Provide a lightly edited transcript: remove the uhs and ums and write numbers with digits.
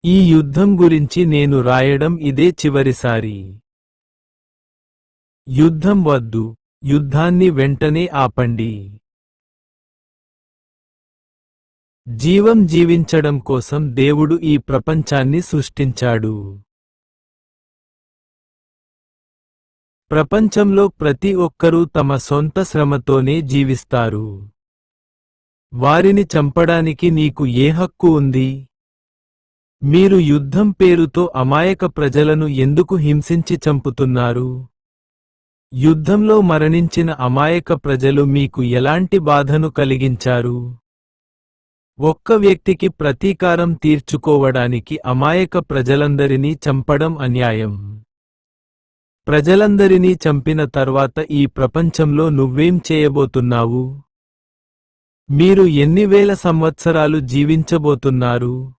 ఈ యుద్ధం గురించి నేను రాయడం ఇదే చివరిసారి. యుద్ధం వద్దు. యుద్ధాన్ని వెంటనే ఆపండి. జీవం జీవించడం కోసం దేవుడు ఈ ప్రపంచాన్ని సృష్టించాడు. ప్రపంచంలో ప్రతి ఒక్కరూ తమ సొంత శ్రమతోనే జీవిస్తారు. వారిని చంపడానికి నీకు ఏ హక్కు ఉంది? మీరు యుద్ధం పేరుతో అమాయక ప్రజలను ఎందుకు హింసించి చంపుతున్నారు? యుద్ధంలో మరణించిన అమాయక ప్రజలు మీకు ఎలాంటి బాధను కలిగించారు? ఒక్క వ్యక్తికి ప్రతీకారం తీర్చుకోవడానికి అమాయక ప్రజలందరినీ చంపడం అన్యాయం. ప్రజలందరినీ చంపిన తర్వాత ఈ ప్రపంచంలో నువ్వేం చేయబోతున్నావు? మీరు ఎన్ని వేల సంవత్సరాలు జీవించబోతున్నారు?